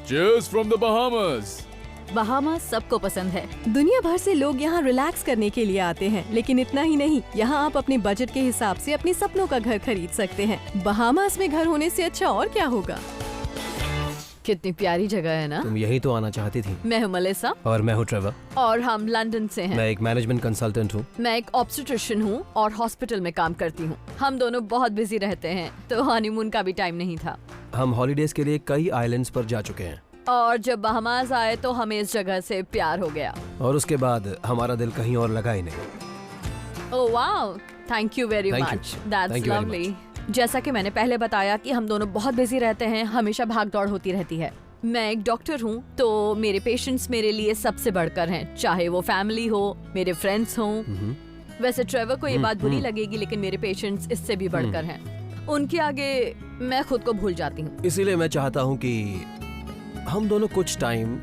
Cheers from the Bahamas. Bahamas सबको पसंद है। दुनिया भर से लोग यहाँ रिलैक्स करने के लिए आते हैं, लेकिन इतना ही नहीं, यहाँ आप अपने बजट के हिसाब से अपने सपनों का घर खरीद सकते हैं। बहामास में घर होने से अच्छा और क्या होगा। कितनी प्यारी जगह है ना। तुम यही तो आना चाहती थी। मैं हूँ मलेसा और मैं हूँ ट्रेवर। और हम लंदन से हैं। मैं एक मैनेजमेंट कंसल्टेंट हूँ। मैं एक ऑब्स्टेट्रिशियन हूँ और हॉस्पिटल में काम करती हूँ। हम दोनों बहुत बिजी रहते हैं, तो हनीमून का भी टाइम नहीं था। हम हॉलीडेज के लिए कई आइलैंड्स पर जा चुके हैं और जब बहामास आए तो हमें इस जगह से प्यार हो गया। और उसके बाद हमारा दिल कहीं और लगा ही नहीं। Oh wow, thank you very Thank you. Much, that's Thank you very lovely. जैसा कि मैंने पहले बताया कि हम दोनों बहुत बिजी रहते हैं, हमेशा भाग दौड़ होती रहती है। मैं एक डॉक्टर हूँ, तो मेरे पेशेंट्स मेरे लिए सबसे बढ़कर हैं, चाहे वो फैमिली हो, मेरे फ्रेंड्स हों। वैसे ट्रेवर को ये बात बुरी लगेगी, लेकिन मेरे पेशेंट्स इससे भी बढ़कर हैं। उनके आगे मैं खुद को भूल जाती हूँ। इसीलिए मैं चाहता हूँ कि हम दोनों कुछ टाइम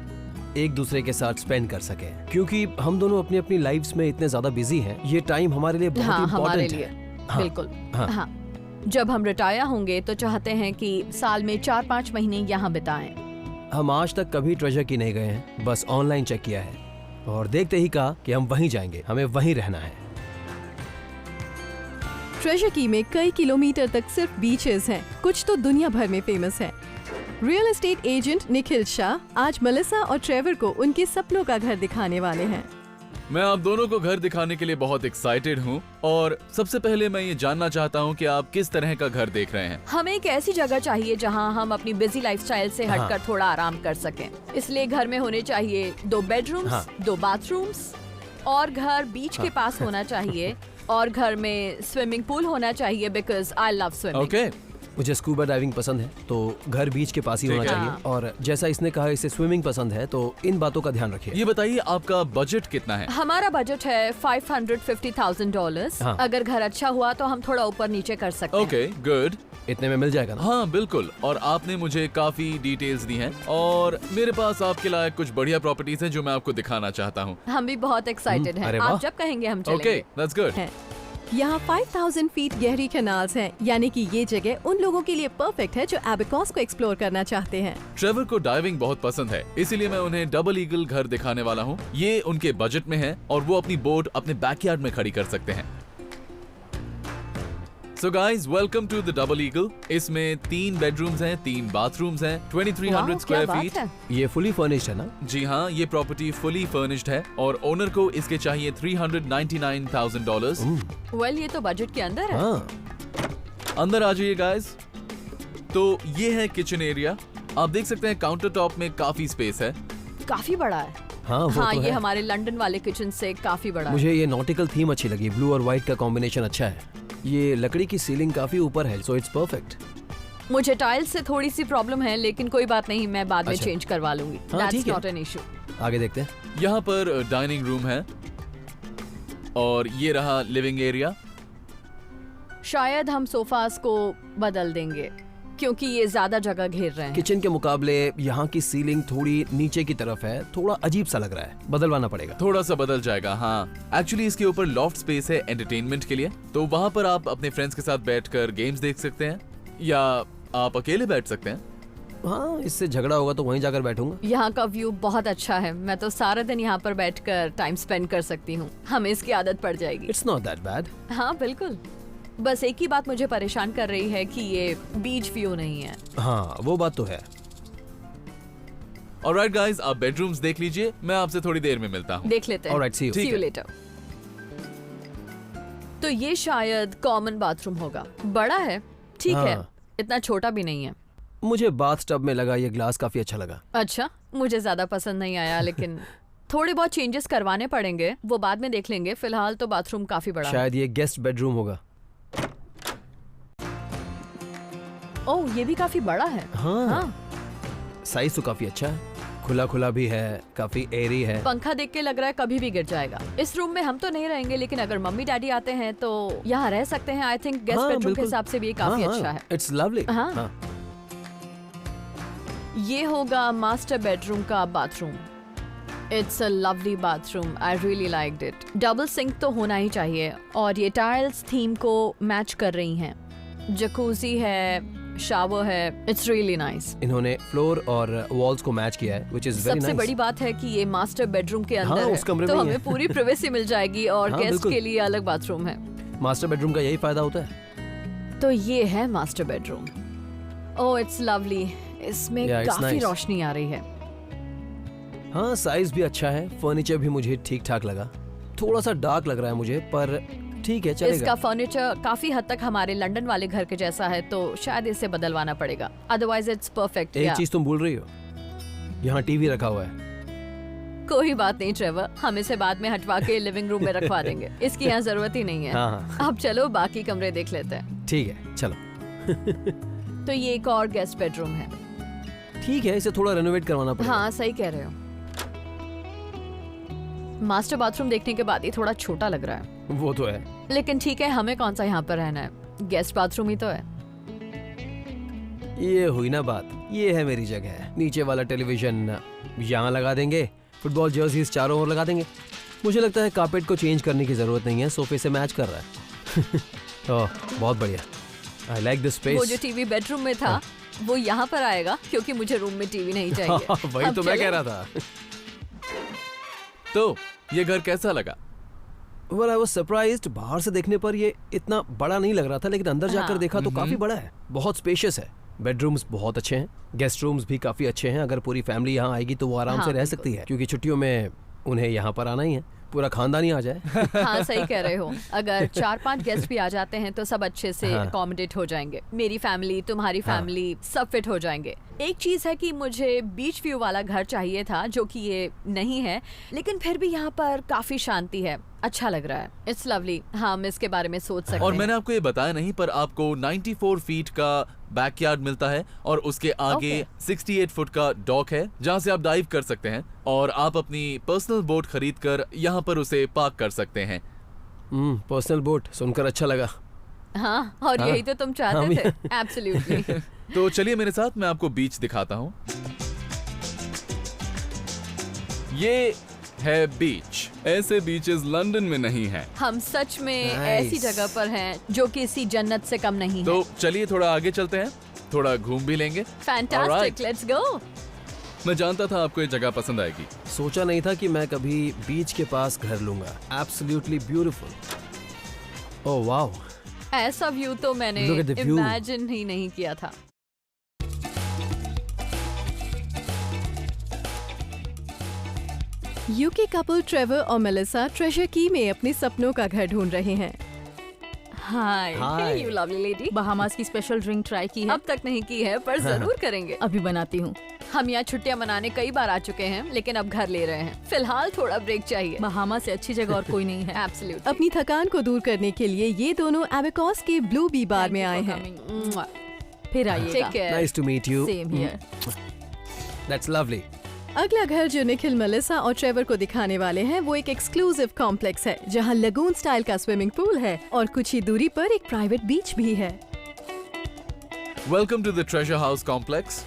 एक दूसरे के साथ स्पेंड कर सकें, क्योंकि हम दोनों अपनी अपनी लाइफ्स में इतने ज्यादा बिजी हैं। ये टाइम हमारे लिए बहुत हाँ, हमारे इम्पोर्टेंट लिए है। हाँ, बिल्कुल। हाँ। हाँ, जब हम रिटायर होंगे तो चाहते हैं कि साल में 4-5 महीने यहाँ बिताएं। हम आज तक कभी ट्रेजर की नहीं गए हैं, बस ऑनलाइन चेक किया है और देखते ही कहा कि हम वहीं जाएंगे, हमें वहीं रहना है। ट्रेजर की में कई किलोमीटर तक सिर्फ बीचेस हैं, कुछ तो दुनिया भर में फेमस हैं। Real estate agent Nikhil Shah आज मलिसा और ट्रेवर को उनके सपनों का घर दिखाने वाले हैं। मैं आप दोनों को घर दिखाने के लिए बहुत एक्साइटेड हूँ और सबसे पहले मैं ये जानना चाहता हूँ कि आप किस तरह का घर देख रहे हैं। हमें एक ऐसी जगह चाहिए जहाँ हम अपनी बिजी लाइफस्टाइल से हटकर थोड़ा आराम कर सकें। इसलिए घर में होने चाहिए 2 बेडरूम्स, 2 बाथरूम्स, और घर बीच के पास होना चाहिए, और घर में स्विमिंग पूल होना चाहिए because I love swimming. Okay, मुझे स्कूबा डाइविंग पसंद है, तो घर बीच के पास ही होना ठीक है। चाहिए। और जैसा इसने कहा इसे स्विमिंग पसंद है, तो इन बातों का ध्यान रखिए। ये बताइए आपका बजट कितना है? हमारा बजट है $550,000। हाँ। अगर घर अच्छा हुआ तो हम थोड़ा ऊपर नीचे कर सकते हैं। Okay, good. इतने में मिल जाएगा ना? हाँ बिल्कुल, और आपने मुझे काफी डिटेल्स दी हैं और मेरे पास आपके लायक कुछ बढ़िया प्रॉपर्टीज हैं जो मैं आपको दिखाना चाहता हूँ। हम भी बहुत एक्साइटेड हैं। अरे वाह। आप जब कहेंगे हम ओके, चलेंगे। That's good. हैं। यहाँ 5000 फीट गहरी कैनाल्स हैं, यानी कि ये जगह उन लोगों के लिए परफेक्ट है जो एबिकॉस को एक्सप्लोर करना चाहते हैं। ट्रेवर को डाइविंग बहुत पसंद है, इसीलिए मैं उन्हें डबल ईगल घर दिखाने वाला हूँ। ये उनके बजट में है और वो अपनी बोट अपने बैकयार्ड में खड़ी कर सकते हैं। So guys, welcome to the Double Eagle. इसमें 3 बेडरूम्स हैं, 3 बाथरूम्स हैं, 2300 वाह, क्या स्क्वायर बात फीट। है। ये फुली फर्निश्ड है ना? जी हाँ, ये प्रॉपर्टी फुली फर्निश्ड है और ओनर को इसके चाहिए $399,000। वेल, ये तो बजट के अंदर है। हाँ, अंदर आ जाइए गाइस। तो ये है किचन एरिया। आप देख सकते हैं काउंटर टॉप में काफी स्पेस है। काफी बड़ा है। हाँ, वो हाँ, तो ये है। हमारे लंदन वाले किचन से काफी बड़ा है। मुझे ये नॉटिकल थीम अच्छी लगी, ब्लू और व्हाइट का कॉम्बिनेशन अच्छा है। ये लकड़ी की सीलिंग काफी ऊपर है, सो इट्स परफेक्ट। मुझे टाइल्स से थोड़ी सी प्रॉब्लम है, लेकिन कोई बात नहीं, मैं बाद में अच्छा। चेंज करवा लूंगी। हाँ, दैट्स ठीक है। Not an issue. आगे देखते हैं। यहाँ पर डाइनिंग रूम है और ये रहा लिविंग एरिया। शायद हम सोफास को बदल देंगे क्योंकि ये ज्यादा जगह घेर रहे हैं। किचन के मुकाबले यहाँ की सीलिंग थोड़ी नीचे की तरफ है, थोड़ा अजीब सा लग रहा है, बदलवाना पड़ेगा। थोड़ा सा बदल जाएगा। हाँ, एक्चुअली इसके ऊपर लॉफ्ट स्पेस है एंटरटेनमेंट के लिए, तो वहाँ पर आप अपने फ्रेंड्स के साथ बैठकर गेम्स देख सकते हैं या आप अकेले बैठ सकते हैं। हाँ, इससे झगड़ा होगा तो वहीं जाकर बैठूंगा। यहाँ का व्यू बहुत अच्छा है। मैं तो सारा दिन यहाँ पर बैठकर टाइम स्पेंड कर सकती हूँ। हमें इसकी आदत पड़ जाएगी। It's not that bad. हाँ बिल्कुल, बस एक ही बात मुझे परेशान कर रही है कि ये बीच व्यू नहीं है। हाँ, वो बात तो है। ऑलराइट गाइस, आप बेडरूम्स देख लीजिए, मैं आपसे थोड़ी देर में मिलता हूँ। देख लेते हैं। Alright, see you. See ठीक you है। later. तो ये शायद कॉमन बाथरूम होगा। बड़ा है, ठीक है, हाँ। इतना छोटा भी नहीं है। मुझे बाथ टब में लगा ये ग्लास काफी अच्छा लगा। अच्छा, मुझे ज्यादा पसंद नहीं आया, लेकिन थोड़े बहुत चेंजेस करवाने पड़ेंगे, वो बाद में देख लेंगे। फिलहाल तो बाथरूम काफी बड़ा है। शायद ये गेस्ट बेडरूम होगा। ओह, ये भी काफी बड़ा है। हाँ, साइज तो काफी अच्छा है, खुला खुला भी है, काफी एरी है। पंखा देख के लग रहा है कभी भी गिर जाएगा। इस रूम में हम तो नहीं रहेंगे, लेकिन अगर मम्मी डैडी आते हैं तो यहाँ रह सकते हैं। आई थिंक गेस्ट हाँ, बेडरूम के बिल्कुल। हिसाब से भी ये काफी अच्छा है। It's lovely. हाँ। ये होगा मास्टर बेडरूम का bathroom. It's a lovely bathroom, I really liked it. Double sink तो होना ही चाहिए और ये टाइल्स थीम को मैच कर रही हैं। जकूजी है, शावर है, इट्स रियली नाइस। इन्होंने फ्लोर और वॉल्स को मैच किया है, which is very सबसे nice. बड़ी बात है कि ये मास्टर बेडरूम के अंदर हाँ, है, उस कमरे तो में ही हमें है। पूरी प्राइवेसी मिल जाएगी और हाँ, गेस्ट बिल्कुल। के लिए अलग बाथरूम है। मास्टर बेडरूम का यही फायदा होता है। तो ये है master bedroom. Oh it's lovely, इसमें Yeah, it's काफी nice. रोशनी आ रही है। हाँ, साइज भी अच्छा है, फर्नीचर भी मुझे ठीक ठाक लगा। थोड़ा सा डार्क लग रहा है मुझे, पर ठीक है, इसका चलेगा। फर्नीचर काफी हद तक हमारे लंदन वाले घर के जैसा है, तो शायद इसे बदलवाना पड़ेगा, अदरवाइज इट्स परफेक्ट। एक चीज तुम भूल रही हो, यहाँ टीवी रखा हुआ है। कोई बात नहीं ट्रेवर, हम इसे बाद में हटवा के लिविंग रूम में रखवा देंगे, इसकी यहाँ जरूरत ही नहीं है। हाँ, अब चलो बाकी कमरे देख लेते हैं। ठीक है, चलो। तो ये एक और गेस्ट बेडरूम है। ठीक है, इसे थोड़ा रेनोवेट करवाना पड़ेगा। हाँ सही कह रहे हो। मास्टर बाथरूम देखने के बाद ही थोड़ा छोटा लग रहा है, वो तो है। लेकिन ठीक है, हमें कौन सा यहाँ पर रहना है, गेस्ट बाथरूम ही तो है। ये हुई ना बात, ये है मेरी जगह। नीचे वाला टेलीविजन यहाँ लगा देंगे, फुटबॉल जर्सीज चारों ओर लगा देंगे। मुझे लगता है कारपेट को चेंज करने की जरूरत नहीं है, सोफे से मैच कर रहा है। ओह, बहुत बढ़िया। आई लाइक दिस स्पेस। वो जो टीवी बेडरूम में था वो यहाँ पर आएगा, क्योंकि मुझे रूम में टीवी नहीं चाहिए। वही अब तो मैं चलें? कह रहा था। तो ये घर कैसा लगा? Well, I was surprised, बाहर से देखने पर ये इतना बड़ा नहीं लग रहा था, लेकिन अंदर जाकर हाँ। देखा तो काफी बड़ा है, बहुत स्पेशियस है। बेडरूम्स बहुत अच्छे हैं, गेस्ट रूम्स भी काफी अच्छे हैं। अगर पूरी फैमिली यहाँ आएगी तो वो आराम हाँ, से रह बिल्कुल। सकती है, क्योंकि छुट्टियों में उन्हें यहाँ पर आना ही है। पूरा खानदान ही आ जाए। हाँ सही कह रहे हो, अगर 4-5 गेस्ट भी आ जाते हैं तो सब अच्छे से हाँ। अकोमोडेट हो जाएंगे। मेरी फैमिली, तुम्हारी हाँ। फैमिली, सब फिट हो जाएंगे। एक चीज है कि मुझे बीच व्यू वाला घर चाहिए था, जो कि ये नहीं है, लेकिन फिर भी यहाँ पर काफी शांति है, अच्छा लग रहा है। It's lovely. हम इसके बारे में सोच सकते और हैं। मैंने आपको ये बताया नहीं, पर आपको 94 फीट का बैकयार्ड मिलता है और उसके आगे 68 फुट का डॉक है, जहाँ से आप डाइव कर सकते हैं और आप अपनी पर्सनल बोट खरीद कर यहाँ पर उसे पार्क कर सकते हैं। पर्सनल बोट सुनकर अच्छा लगा। हाँ, और हाँ। यही तो तुम हम चाहते भी- थे। एब्सोल्युटली। तो चलिए मेरे साथ, मैं आपको बीच दिखाता हूँ। ये है बीच। ऐसे बीचेस लंदन में नहीं हैं। हम सच में Nice. ऐसी जगह पर हैं जो किसी जन्नत से कम नहीं है। तो चलिए थोड़ा आगे चलते हैं, थोड़ा घूम भी लेंगे। Fantastic, Alright. Let's go. मैं जानता था आपको ये जगह पसंद आएगी। सोचा नहीं था कि मैं कभी बीच के पास घर लूंगा। Absolutely beautiful. ओह वाओ, ऐसा व्यू तो मैंने Look at the view. Imagine ही नहीं किया था। यूके कपल ट्रेवर और मेलिसा ट्रेजर की में अपने सपनों का घर ढूंढ रहे हैं। Hi, Hi. You lovely lady. Bahamas की स्पेशल ड्रिंक ट्राई की है, अब तक नहीं की है, पर जरूर करेंगे। अभी बनाती हूँ। हम यहाँ छुट्टियाँ मनाने कई बार आ चुके हैं, लेकिन अब घर ले रहे हैं। फिलहाल थोड़ा ब्रेक चाहिए। बहामा से अच्छी जगह और कोई नहीं है। एब्सोल्युटली। अपनी थकान को दूर करने के लिए ये दोनों एबेकॉस के ब्लू बी बार में आए हैं। फिर आइएगा। Take care. Nice to meet you. Same here. That's lovely. अगला घर जो निखिल, मेलिसा और ट्रेवर को दिखाने वाले हैं वो एक एक्सक्लूसिव कॉम्प्लेक्स है, जहां लगून स्टाइल का स्विमिंग पूल है और कुछ ही दूरी पर एक प्राइवेट बीच भी है। Welcome to the treasure house complex.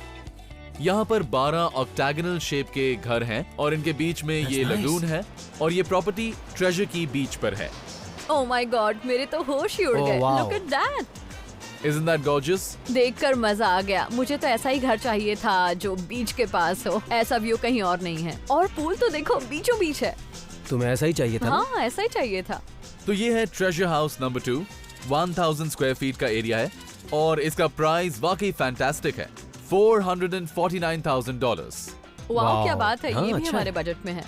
यहाँ पर 12 ऑक्टागोनल शेप के घर हैं और इनके बीच में ये nice. लगून है और ये प्रॉपर्टी ट्रेजर की बीच पर है। ओह माय गॉड, मेरे तो होश ही उड़ Oh, गए। wow. Look at that. Isn't that gorgeous? देखकर मजा आ गया। मुझे तो ऐसा ही घर चाहिए था जो बीच के पास हो। ऐसा व्यू कहीं और नहीं है। और पूल तो देखो, बीचों बीच है। तुम्हें ऐसा ही चाहिए था ना? हाँ, ऐसा ही चाहिए था। तो ये है treasure house number 2। 1000 square feet का एरिया है और इसका प्राइस वाकई फैंटास्टिक है, $449,000। वाह, Wow. क्या बात है। हाँ, ये भी अच्छा हमारे है। बजट में है।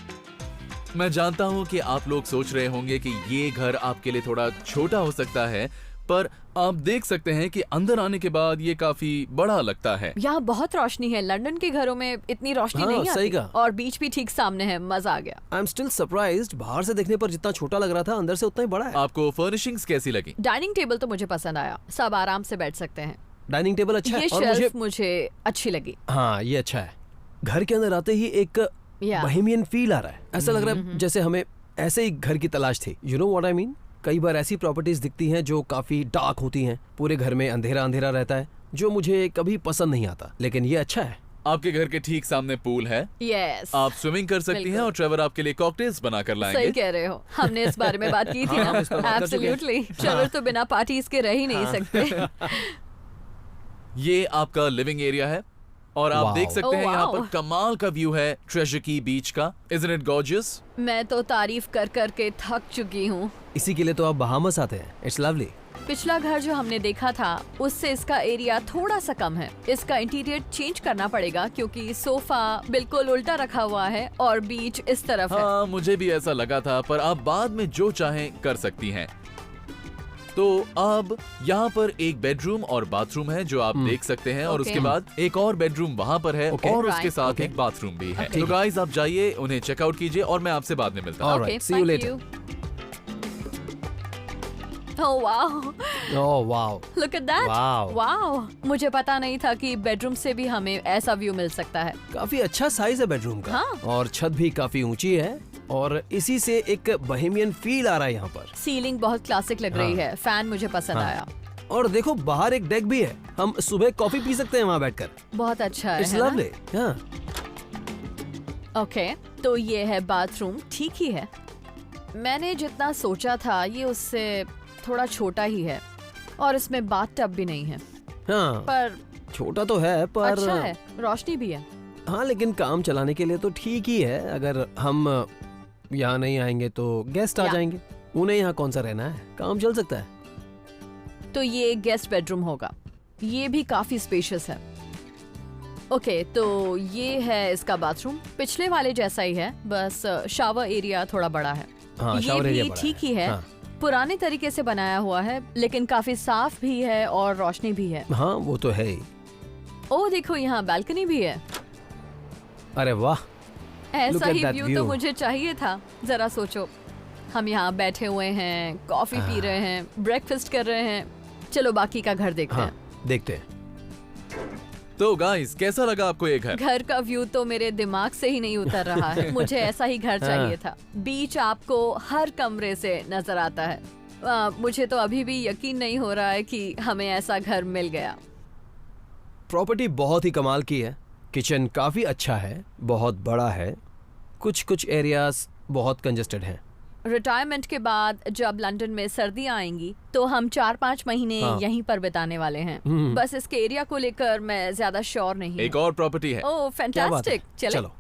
मैं जानता हूँ कि आप लोग सोच रहे होंगे कि ये घर आपके लिए थोड़ा छोटा हो सकता है, पर आप देख सकते हैं कि अंदर आने के बाद ये काफी बड़ा लगता है। यहाँ बहुत रोशनी है। लंदन के घरों में इतनी रोशनी हाँ, नहीं सही आती। कहा। और बीच भी ठीक सामने है। मजा आ गया। आई एम स्टिल सरप्राइज्ड, बाहर से देखने पर जितना छोटा लग रहा था, अंदर से उतना ही बड़ा है। आपको फर्निशिंग्स कैसी लगी? डाइनिंग टेबल तो मुझे पसंद आया, सब आराम से बैठ सकते हैं। डाइनिंग टेबल अच्छा ये है और मुझे शेल्फ मुझे अच्छी लगी। हाँ, ये अच्छा है। घर के अंदर आते ही एक Yeah. बोहेमियन फील आ रहा है। ऐसा लग रहा है जैसे हमें ऐसे ही घर की तलाश थी। You know what I mean? कई बार ऐसी प्रॉपर्टीज दिखती हैं जो काफी डार्क होती हैं, पूरे घर में अंधेरा अंधेरा रहता है, जो मुझे कभी पसंद नहीं आता। लेकिन ये अच्छा है। आपके घर के ठीक सामने पूल है, यस, आप स्विमिंग कर सकती हैं बिल्कुल। और ट्रेवर आपके लिए कॉकटेल्स बनाकर सही लाएंगे। कह रहे हो। हमने इस बारे में बात की थी हाँ, ना। हम इस पर बात कर चुके हैं। एब्सोल्युटली। ट्रेवर तो बिना पार्टीज के रह ही नहीं सकते। ये आपका लिविंग एरिया है और आप Wow. देख सकते हैं Oh, यहाँ wow. पर कमाल का व्यू है ट्रेजर की बीच का। Isn't it gorgeous? मैं तो तारीफ कर कर के थक चुकी हूँ। इसी के लिए तो आप बहामस आते हैं। It's lovely. पिछला घर जो हमने देखा था उससे इसका एरिया थोड़ा सा कम है। इसका इंटीरियर चेंज करना पड़ेगा क्योंकि सोफा बिल्कुल उल्टा रखा हुआ है और बीच इस तरफ है। हाँ, मुझे भी ऐसा लगा था, पर आप बाद में जो चाहें कर सकती हैं। तो अब यहाँ पर एक बेडरूम और बाथरूम है जो आप देख सकते हैं, और Okay. उसके बाद एक और बेडरूम वहाँ पर है Okay. और उसके Right. साथ Okay. एक बाथरूम भी है। Okay. तो गाइस आप जाइए, उन्हें चेकआउट कीजिए और मैं आपसे बाद में मिलता हूँ। Alright, see you thank later. you. Oh wow, oh wow. look at that. Wow. Wow. मुझे पता नहीं था कि बेडरूम से भी हमें ऐसा व्यू मिल सकता है। काफी अच्छा साइज है बेडरूम का। हाँ। और छत भी काफी ऊंची है और इसी से एक बोहेमियन फील आ रहा है यहाँ पर। सीलिंग बहुत क्लासिक लग रही हाँ। है। फैन मुझे पसंद हाँ। आया। और देखो बाहर एक डेक भी है, हम सुबह कॉफी पी सकते हैं वहाँ बैठकर। बहुत अच्छा इट्स है ना? लवली। हाँ। ओके, तो ये है बाथरूम। ठीक ही है। मैंने जितना सोचा था ये उससे थोड़ा छोटा ही है और इसमें बाथ टब भी नहीं है, हाँ पर छोटा तो है पर अच्छा है, रोशनी भी है। हाँ लेकिन काम चलाने के लिए तो ठीक ही है। अगर हम यहाँ नहीं आएंगे तो गेस्ट आ या। जाएंगे, उन्हें यहाँ कौन सा रहना है, काम चल सकता है। तो ये एक गेस्ट बेडरूम होगा। ये भी काफी स्पेशियस है। ओके, तो ये है इसका बाथरूम। पिछले वाले जैसा ही है, बस शावर एरिया थोड़ा बड़ा है। हाँ ये शावर एरिया भी बड़ा ठीक ही है। हाँ। पुराने तरीके से बनाया हुआ है लेकिन काफी साफ भी है और रोशनी भी है। हाँ वो तो है ही। ओ देखो, यहाँ बालकनी भी है। अरे वाह। ऐसा Look at he that view तो view. मुझे चाहिए था। जरा सोचो, हम यहाँ बैठे हुए हैं, कॉफी पी रहे हैं, ब्रेकफास्ट कर रहे हैं। चलो बाकी का घर देखते हाँ हैं। देखते हैं। तो गाइस कैसा लगा आपको ये घर? घर का व्यू तो मेरे दिमाग से ही नहीं उतर रहा है। मुझे ऐसा ही घर चाहिए था। बीच आपको हर कमरे से नजर आता है। मुझे तो अभी भी यकीन नहीं हो रहा है कि हमें ऐसा घर मिल गया। प्रॉपर्टी बहुत ही कमाल की है। किचन काफी अच्छा है, बहुत बड़ा है। कुछ एरियाज बहुत कंजेस्टेड हैं। रिटायरमेंट के बाद जब लंदन में सर्दियां आएंगी तो हम 4-5 महीने हाँ। यहीं पर बिताने वाले हैं। बस इसके एरिया को लेकर मैं ज्यादा श्योर नहीं एक हूँ। और प्रॉपर्टी है। ओह क्या बात है? फैंटास्टिक, चले। चलो।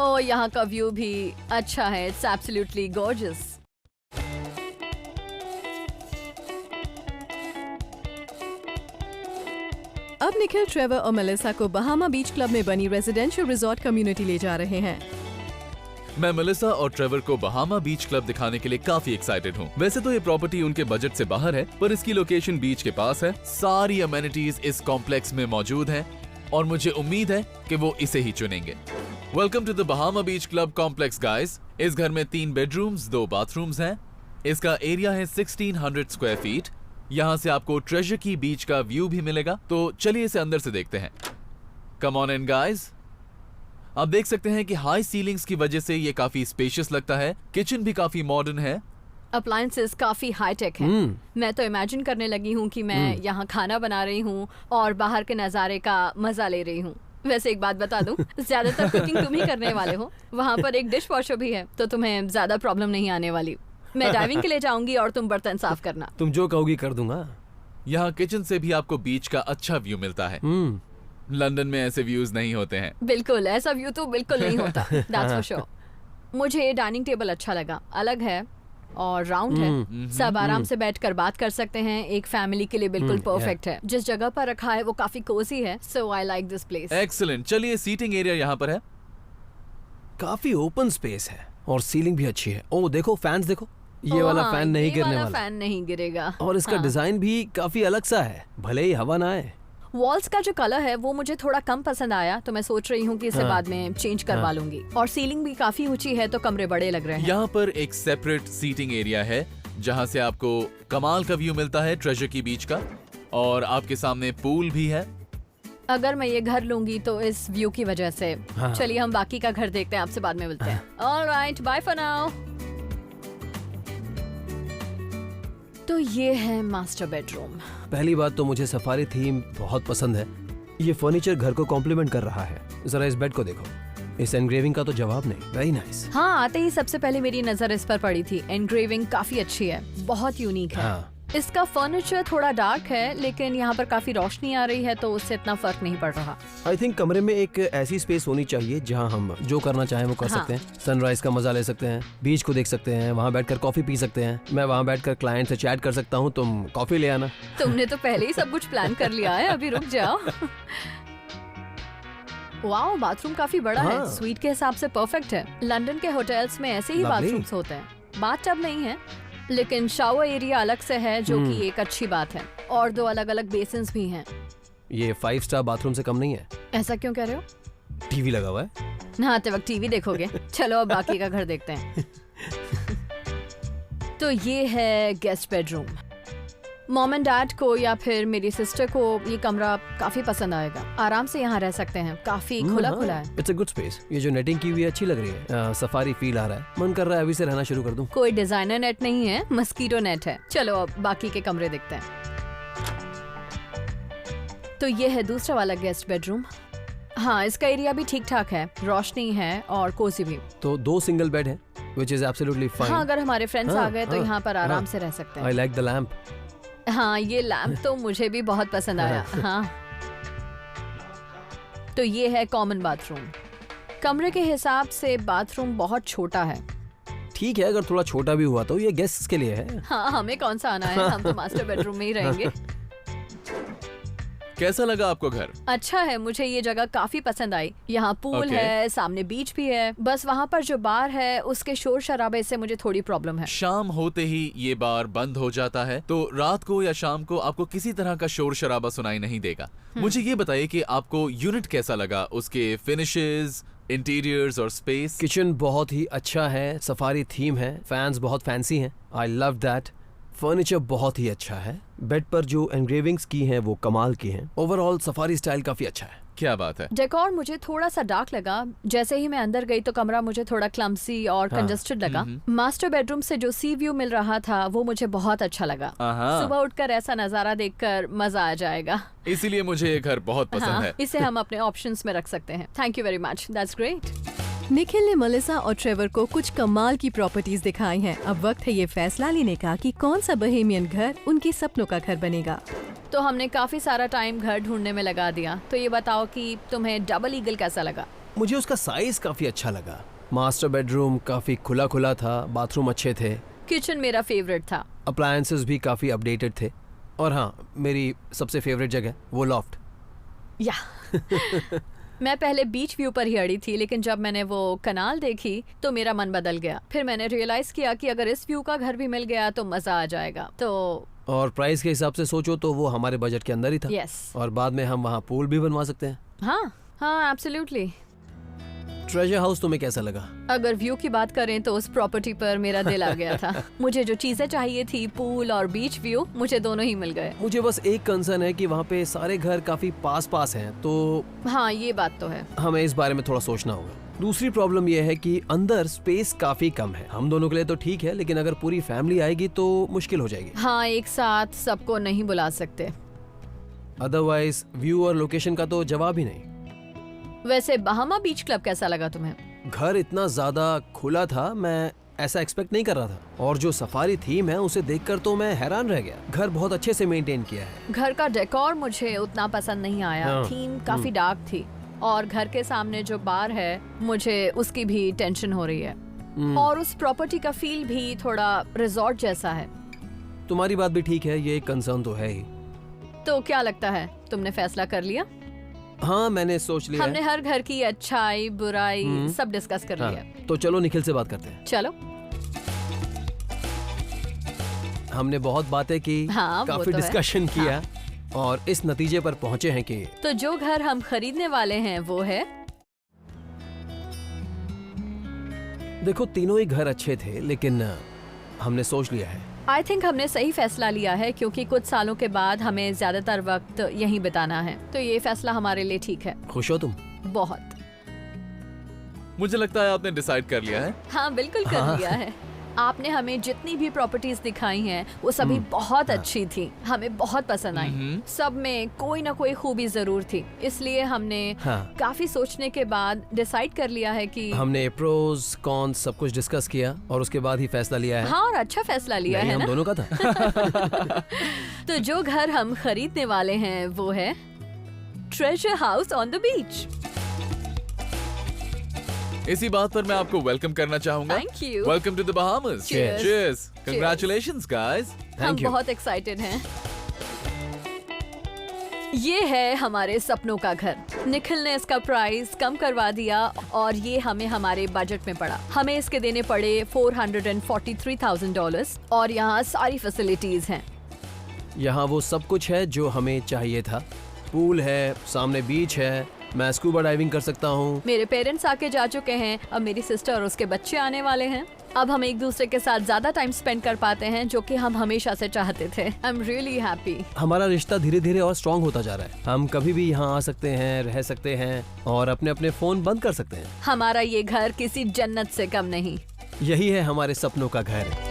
ओह यहाँ का व्यू भी अच्छा है। It's absolutely gorgeous. अब निखिल, ट्रेवर और मेलिसा को बहामा बीच क्लब में बनी रेजिडेंशियल रिजॉर्ट कम्युनिटी ले जा रहे हैं। मैं मेलिसा और ट्रेवर को बहामा बीच क्लब दिखाने के लिए काफी एक्साइटेड हूँ। वैसे तो ये प्रॉपर्टी उनके बजट से बाहर है, पर इसकी लोकेशन बीच के पास है। सारी अमेनिटीज इस कॉम्प्लेक्स में मौजूद हैं और मुझे उम्मीद है कि वो इसे ही चुनेंगे। Welcome to the Bahama beach club complex guys. इस घर में 3 बेडरूम्स, 2 बाथरूम्स हैं। इसका एरिया है 1600 स्क्वायर फीट। यहाँ से आपको ट्रेजर की बीच का व्यू भी मिलेगा। तो चलिए इसे अंदर से देखते हैं। Come on in guys. आप देख सकते हैं कि हाई सीलिंग्स की वजह से ये काफी स्पेशियस लगता है। किचन भी काफी मॉडर्न है। अप्लायंसेस काफी हाई टेक है। मैं तो इमेजिन करने लगी हूँ कि मैं यहाँ खाना बना रही हूँ और बाहर के नज़ारे का मजा ले रही हूँ। वैसे एक बात बता दूं, ज्यादातर कुकिंग तुम ही करने वाले हो। वहाँ पर एक डिश वॉशर भी है, तो तुम्हें ज्यादा प्रॉब्लम नहीं आने वाली। मैं डाइविंग के लिए जाऊंगी और तुम बर्तन साफ करना। तुम जो कहोगी कर दूंगा। यहाँ किचन से भी आपको बीच का अच्छा व्यू मिलता है। लंदन में ऐसे व्यूज नहीं होते हैं। बिल्कुल, ऐसा व्यू तो बिल्कुल नहीं होता। That's for sure. मुझे डाइनिंग टेबल अच्छा लगा, अलग है और राउंड है। सब आराम से बैठकर बात कर सकते हैं। एक फैमिली के लिए बिल्कुल परफेक्ट है। जिस जगह पर रखा है वो काफी कोजी है। So I like this place. Excellent. चलिए सीटिंग एरिया यहाँ पर है। काफी ओपन स्पेस है और सीलिंग भी अच्छी है। ओह देखो फैंस देखो, ये वाला फैन नहीं गिरने वाला। फैन नहीं गिरेगा। और इसका डिजाइन भी काफी अलग सा है, भले ही हवा ना आए। वॉल्स का जो कलर है वो मुझे थोड़ा कम पसंद आया, तो मैं सोच रही हूँ कि इसे बाद में चेंज करवा लूंगी। और सीलिंग भी काफी ऊंची है, तो कमरे बड़े लग रहे हैं। यहाँ पर एक सेपरेट सीटिंग एरिया है जहाँ से आपको कमाल का व्यू मिलता है ट्रेजर की बीच का, और आपके सामने पूल भी है। अगर मैं ये घर लूंगी तो इस व्यू की वजह से। हाँ। चलिए हम बाकी का घर देखते हैं, आपसे बाद में मिलते हैं। Alright, bye for now. तो ये है मास्टर बेडरूम। पहली बात तो मुझे सफारी थीम बहुत पसंद है। ये फर्नीचर घर को कॉम्प्लीमेंट कर रहा है। जरा इस बेड को देखो, इस एनग्रेविंग का तो जवाब नहीं। Very nice. हाँ, आते ही सबसे पहले मेरी नजर इस पर पड़ी थी। एनग्रेविंग काफी अच्छी है, बहुत यूनिक है। हाँ इसका फर्नीचर थोड़ा डार्क है, लेकिन यहाँ पर काफी रोशनी आ रही है तो उससे इतना फर्क नहीं पड़ रहा। आई थिंक कमरे में एक ऐसी स्पेस होनी चाहिए जहाँ हम जो करना चाहें वो कर हाँ। सकते हैं। सनराइज का मजा ले सकते हैं, बीच को देख सकते हैं, वहाँ बैठकर कॉफी पी सकते हैं। मैं वहाँ बैठकर क्लाइंट से चैट कर सकता हूँ, तुम कॉफी ले आना। तुमने तो पहले ही सब कुछ प्लान कर लिया है, अभी रुक जाओ। वाओ, बाथरूम काफी बड़ा है, हाँ। स्वीट के हिसाब से परफेक्ट है। लंदन के होटल्स में ऐसे ही Lovely। बाथरूम्स होते हैं। बाथटब नहीं है, लेकिन शावर एरिया अलग से है, जो कि एक अच्छी बात है। और 2 अलग अलग बेसिन्स भी हैं। ये 5 स्टार बाथरूम से कम नहीं है। ऐसा क्यों कह रहे हो? टीवी लगा हुआ है। नहाते वक्त टीवी देखोगे? चलो अब बाकी का घर देखते हैं। तो ये है guest bedroom. Mom and dad को या फिर मेरी सिस्टर को ये कमरा काफी पसंद आएगा। आराम से यहाँ रह सकते हैं, काफी खुला खुला है। It's a good space. ये जो नेटिंग की हुई है अच्छी लग रही है। सफारी फील आ रहा है। मन कर रहा है अभी से रहना शुरू कर दूं। कोई डिजाइनर नेट नहीं है, मस्कीटो नेट है। चलो अब बाकी के कमरे देखते हैं। तो ये है दूसरा वाला गेस्ट बेडरूम। हाँ, इसका एरिया भी ठीक ठाक है, रोशनी है और कोसी भी। तो 2 सिंगल बेड है, which is absolutely fine। हाँ, अगर हमारे फ्रेंड्स हाँ, आ गए तो हाँ, यहाँ पर आराम हाँ। से रह सकते I हैं। like the lamp। हाँ, ये लैम्प तो मुझे भी बहुत पसंद आया। हाँ। तो ये है कॉमन बाथरूम। कमरे के हिसाब से बाथरूम बहुत छोटा है। ठीक है, अगर थोड़ा छोटा भी हुआ तो ये गेस्ट्स के लिए है। हाँ, हमें कौन सा आना है, हम तो मास्टर बेडरूम में ही रहेंगे। कैसा लगा आपको घर? अच्छा है, मुझे ये जगह काफी पसंद आई। यहाँ पूल Okay। है, सामने बीच भी है। बस वहाँ पर जो बार है उसके शोर शराबे से मुझे थोड़ी प्रॉब्लम है। शाम होते ही ये बार बंद हो जाता है, तो रात को या शाम को आपको किसी तरह का शोर शराबा सुनाई नहीं देगा। मुझे ये बताइए कि आपको यूनिट कैसा लगा, उसके फिनिशेस, इंटीरियर्स और स्पेस? किचन बहुत ही अच्छा है, सफारी थीम है, फैंस बहुत फैंसी हैं। I love that. फर्नीचर बहुत ही अच्छा है, बेड पर जो एनग्रेविंग्स की हैं वो कमाल की हैं। ओवरऑल सफारी स्टाइल काफी अच्छा है। क्या बात है। डेकोर मुझे थोड़ा सा डार्क लगा। जैसे ही मैं अंदर गई तो कमरा मुझे थोड़ा क्लम्सी और हाँ। कंजस्टेड लगा। मास्टर बेडरूम से जो सी व्यू मिल रहा था वो मुझे बहुत अच्छा लगा। आहा। सुबह उठकर ऐसा नजारा देखकर मजा आ जाएगा। इसीलिए मुझे ये घर बहुत पसंद हाँ, है। इसे हम अपने ऑप्शंस में रख सकते हैं। Thank you very much, that's great. Nikhil ने मेलिसा और ट्रेवर को कुछ कमाल की प्रॉपर्टीज दिखाई हैं। अब वक्त है ये फैसला लेने का कि कौन सा बोहेमियन घर उनके सपनों का घर बनेगा। तो हमने काफी सारा टाइम घर ढूंढने में लगा दिया। तो ये बताओ कि तुम्हें डबल ईगल कैसा लगा? मुझे उसका साइज काफी अच्छा लगा। मास्टर बेडरूम काफी खुला खुला था, बाथरूम अच्छे थे, किचन मेरा फेवरेट था। अप्लायंसेस भी काफी अपडेटेड थे, और हाँ, मेरी सबसे फेवरेट जगह वो लॉफ्ट। या मैं पहले बीच व्यू पर ही अड़ी थी, लेकिन जब मैंने वो कनाल देखी तो मेरा मन बदल गया। फिर मैंने रियलाइज किया कि अगर इस व्यू का घर भी मिल गया तो मजा आ जाएगा। तो और प्राइस के हिसाब से सोचो तो वो हमारे बजट के अंदर ही था। यस, और बाद में हम वहाँ पूल भी बनवा सकते हैं। हाँ हाँ, एब्सोल्युटली। ट्रेजर हाउस तुम्हें कैसा लगा? अगर व्यू की बात करें तो उस प्रॉपर्टी पर मेरा दिल आ गया था। मुझे जो चीजें चाहिए थी, पूल और बीच व्यू, मुझे दोनों ही मिल गए। मुझे बस एक कंसर्न है कि वहाँ पे सारे घर काफी पास पास हैं, तो हाँ, ये बात तो है। हमें इस बारे में थोड़ा सोचना होगा। दूसरी प्रॉब्लम यह है कि अंदर स्पेस काफी कम है। हम दोनों के लिए तो ठीक है, लेकिन अगर पूरी फैमिली आएगी तो मुश्किल हो जाएगी। हाँ, एक साथ सबको नहीं बुला सकते। अदरवाइज व्यू और लोकेशन का तो जवाब ही नहीं। वैसे बहामा बीच क्लब कैसा लगा तुम्हें? घर इतना ज्यादा खुला था, मैं ऐसा एक्सपेक्ट नहीं कर रहा था। और जो सफारी थीम है उसे देखकर तो मैं हैरान रह गया। घर बहुत अच्छे से मेंटेन किया है। घर का डेकोर मुझे उतना पसंद नहीं आया। हाँ, थीम काफी डार्क थी, और घर के सामने जो बार है मुझे उसकी भी टेंशन हो रही है। और उस प्रॉपर्टी का फील भी थोड़ा रिजॉर्ट जैसा है। तुम्हारी बात भी ठीक है, ये एक कंसर्न तो है ही। तो क्या लगता है, तुमने फैसला कर लिया? हाँ, मैंने सोच लिया हमने है। हर घर की अच्छाई बुराई सब डिस्कस कर हाँ, लिया। तो चलो निखिल से बात करते हैं। चलो। हमने बहुत बातें की, हाँ, वो काफी तो है। डिस्कशन किया, और इस नतीजे पर पहुंचे हैं कि तो जो घर हम खरीदने वाले हैं वो है, देखो तीनों ही घर अच्छे थे, लेकिन हमने सोच लिया है। आई थिंक हमने सही फैसला लिया है, क्योंकि कुछ सालों के बाद हमें ज्यादातर वक्त यहीं बिताना है। तो ये फैसला हमारे लिए ठीक है। खुश हो तुम? बहुत। मुझे लगता है आपने डिसाइड कर लिया है। हाँ, बिल्कुल कर हाँ। लिया है। आपने हमें जितनी भी प्रॉपर्टीज दिखाई हैं वो सभी बहुत अच्छी थी, हमें बहुत पसंद आई। सब में कोई ना कोई खूबी जरूर थी, इसलिए हमने काफी सोचने के बाद डिसाइड कर लिया है कि हमने प्रोज कॉन्स सब कुछ डिस्कस किया और उसके बाद ही फैसला लिया है। हाँ, और अच्छा फैसला लिया नहीं, है हम ना। दोनों का था। तो जो घर हम खरीदने वाले हैं वो है treasure house on the beach. इसी बात पर मैं आपको वेलकम करना चाहूंगा। Thank you. Welcome to the Bahamas. Cheers. Cheers. Congratulations guys. हम Thank you. बहुत एक्साइटेड हैं। ये है हमारे सपनों का घर। निखिल ने इसका प्राइस कम करवा दिया और ये हमें हमारे बजट में पड़ा। हमें इसके देने पड़े $443,000 और यहाँ सारी फैसिलिटीज हैं। यहाँ वो सब कुछ है जो हमें चाहिए था। पूल है, सामने बीच है, मैं स्कूबा डाइविंग कर सकता हूँ। मेरे पेरेंट्स आके जा चुके हैं, अब मेरी सिस्टर और उसके बच्चे आने वाले हैं। अब हम एक दूसरे के साथ ज्यादा टाइम स्पेंड कर पाते हैं, जो कि हम हमेशा से चाहते थे। I am really happy. हमारा रिश्ता धीरे धीरे और स्ट्रांग होता जा रहा है। हम कभी भी यहाँ आ सकते हैं, रह सकते हैं और अपने अपने फोन बंद कर सकते हैं। हमारा ये घर किसी जन्नत से कम नहीं। यही है हमारे सपनों का घर।